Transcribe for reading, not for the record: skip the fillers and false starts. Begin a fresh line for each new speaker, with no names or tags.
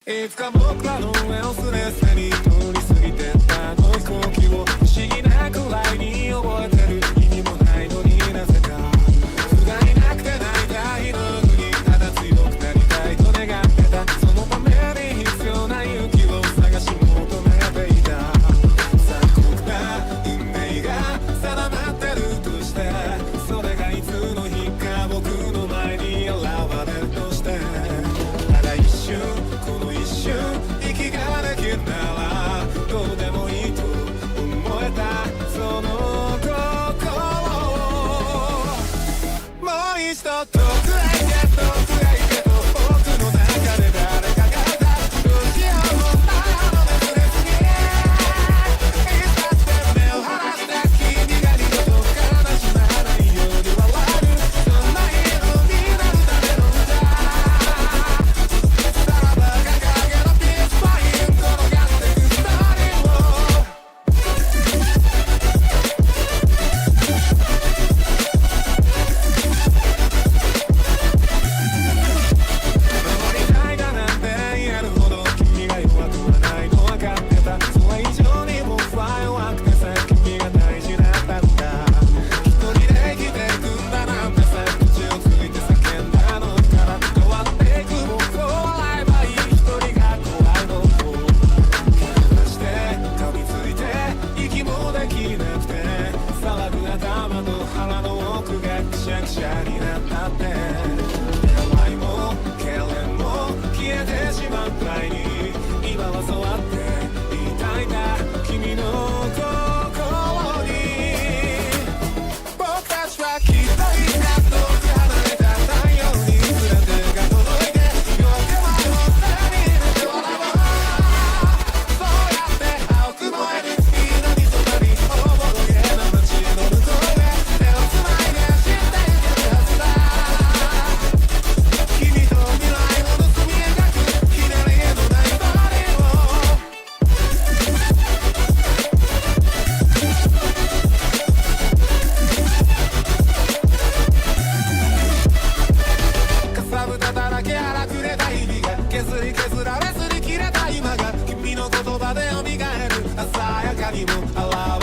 いつか僕らの上をすれすれに通り過ぎてったあの飛行機を不思議なくらいに覚えてる意味もないのになぜか不甲斐なくて泣いた日の夜にただ強くなりたいと願ってたそのために必要な勇気を探し求めていた残酷な運命が定まってるとしてそれがいつの日か僕の前に現れるとしてただ一瞬この一瞬息ができるならどうでもいいと思えたその心をもう一度遠くへ行け遠くへ行けと僕の中で誰かがいた不器用なので触れすぎいつだって目を離した君が二度と悲しまないように笑うそんな日のになるための歌さらば掲げのピースパイン転がってくストーリーを守りたいだなんて言えるほど君が弱くはないの分かってたそれ以上に僕は弱くてさ君が大事だったんだ一人で生きていくんだなんてさ口をついて叫んだのから変わっていく僕を笑えばいい一人が怖いのを怪我して噛みついて息もできなくて騒ぐ頭と腹の奥がくしゃくしゃになったって病も痙攣も消えてしまうくらいに今はそうあって言いたいんだ君の心に僕たちはきっといつか遠く離れた太陽にすら手が届いて夜明けまでもさに入れて笑おうそうやって青く燃える月のにそばにおぼろげな街の向こうで手をつないで走っていけるはずだ君と未来を盗み描くひねりへのないバディをかさぶただらけ荒くれた日々が削り削られ擦り切れた今が君の言葉で蘇る鮮やかにも現